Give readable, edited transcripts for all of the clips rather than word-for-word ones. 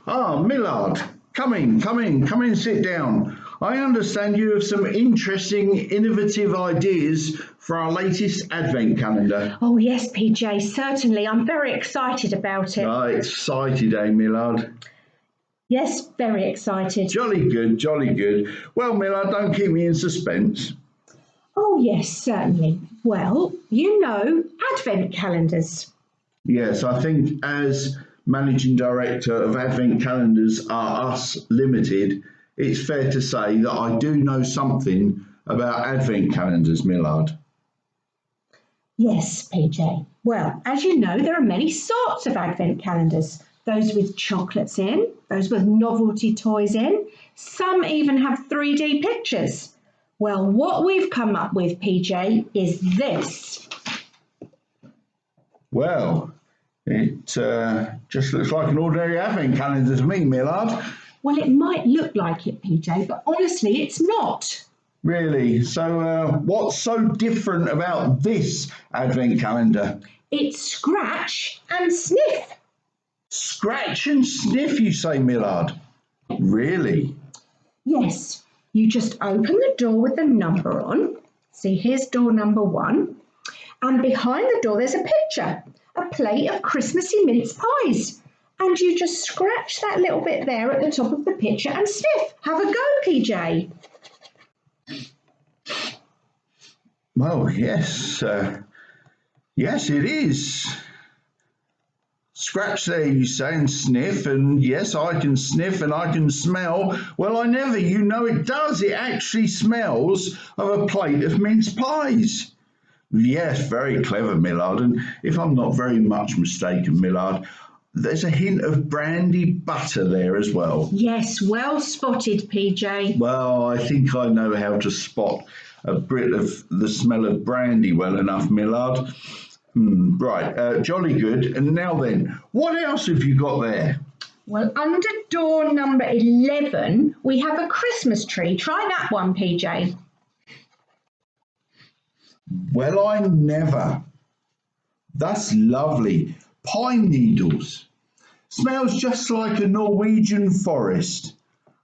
Ah, Millard, come in, sit down. I understand you have some interesting, innovative ideas for our latest advent calendar. Oh, yes, PJ, certainly. I'm very excited about it. Ah, excited, eh, Millard? Yes, very excited. Jolly good, jolly good. Well, Millard, don't keep me in suspense. Oh, yes, certainly. Well, advent calendars. Yes, I think as managing director of Advent Calendars Are Us Limited, it's fair to say that I do know something about Advent calendars, Millard. Yes, PJ. Well, as you know, there are many sorts of advent calendars. Those with chocolates in, those with novelty toys in. Some even have 3D pictures. Well, what we've come up with, PJ, is this. Well, it just looks like an ordinary Advent calendar to me, Millard. Well, it might look like it, PJ, but honestly, it's not. Really? So, what's so different about this Advent calendar? It's scratch and sniff. Scratch and sniff, you say, Millard? Really? Yes, you just open the door with the number on. See, here's door number 1. And behind the door, there's a picture, a plate of Christmassy mince pies. And you just scratch that little bit there at the top of the picture and sniff. Have a go, PJ. Well, yes. Yes, it is. Scratch there, you say, and sniff, and yes, I can sniff and I can smell. Well, I never, it does. It actually smells of a plate of mince pies. Yes, very clever, Millard. And if I'm not very much mistaken, Millard, there's a hint of brandy butter there as well. Yes, well spotted, PJ. Well, I think I know how to spot a bit of the smell of brandy well enough, Millard. Right, jolly good. And now then, what else have you got there? Well, under door number 11, we have a Christmas tree. Try that one, PJ. Well, I never. That's lovely. Pine needles. Smells just like a Norwegian forest.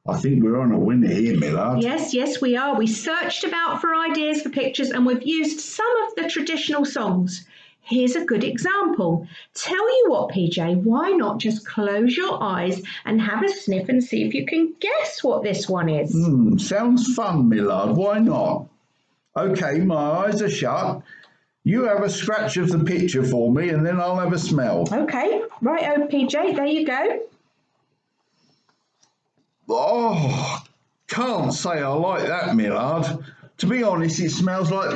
I think we're on a winner here, Millard. Yes, we are. We searched about for ideas for pictures and we've used some of the traditional songs. Here's a good example. Tell you what, PJ, why not just close your eyes and have a sniff and see if you can guess what this one is? Sounds fun, Millard. Why not? Okay, my eyes are shut. You have a scratch of the picture for me and then I'll have a smell. Okay, right, PJ, there you go. Oh, can't say I like that, Millard. To be honest, it smells like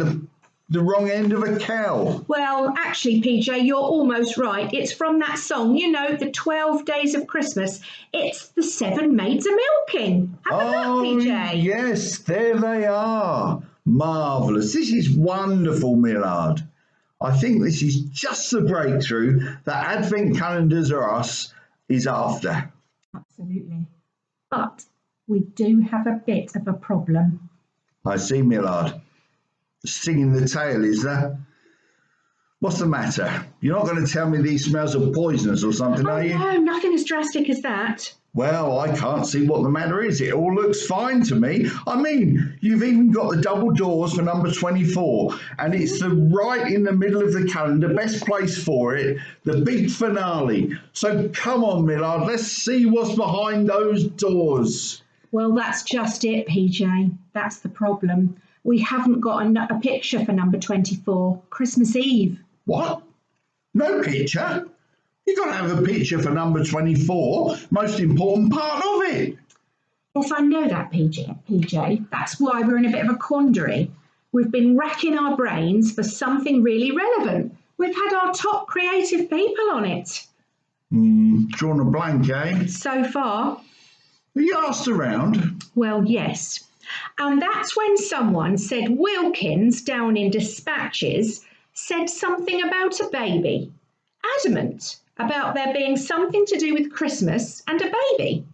the wrong end of a cow. Well, actually, PJ, you're almost right. It's from that song, the 12 Days of Christmas. It's the 7 Maids a-Milking. Have a look, PJ. Yes, there they are. Marvellous. This is wonderful, Millard. I think this is just the breakthrough that Advent Calendars Are Us is after. Absolutely. But we do have a bit of a problem. I see, Millard. Stinging the tail, is there? What's the matter? You're not going to tell me these smells are poisonous or something, are you? No, nothing as drastic as that. Well, I can't see what the matter is. It all looks fine to me. I mean, you've even got the double doors for number 24, and it's right in the middle of the calendar, best place for it, the big finale. So come on, Millard, let's see what's behind those doors. Well, that's just it, PJ. That's the problem. We haven't got a picture for number 24, Christmas Eve. What? No picture? You've got to have a picture for number 24, most important part of it. Yes, I know that, PJ. That's why we're in a bit of a quandary. We've been racking our brains for something really relevant. We've had our top creative people on it. Drawn a blank, eh? So far. Have you asked around? Well, yes. And that's when someone said Wilkins down in Dispatches said something about a baby. Adamant about there being something to do with Christmas and a baby.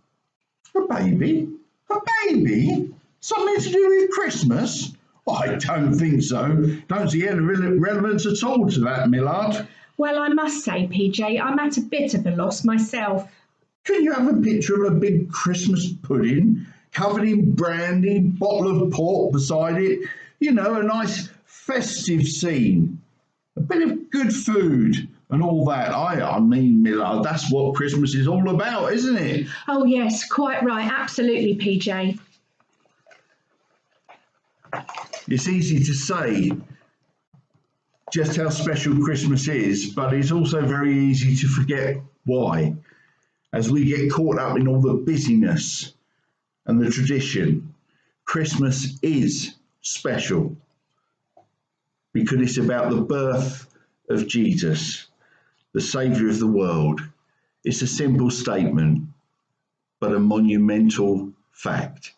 A baby? A baby? Something to do with Christmas? I don't think so. Don't see any relevance at all to that, Millard. Well, I must say, PJ, I'm at a bit of a loss myself. Can you have a picture of a big Christmas pudding covered in brandy, bottle of port beside it? You know, a nice festive scene, a bit of good food and all that. I mean, Miller, that's what Christmas is all about, isn't it? Oh, yes, quite right. Absolutely, PJ. It's easy to say just how special Christmas is, but it's also very easy to forget why, as we get caught up in all the busyness and the tradition. Christmas is special because it's about the birth of Jesus, the Saviour of the world. It's a simple statement, but a monumental fact.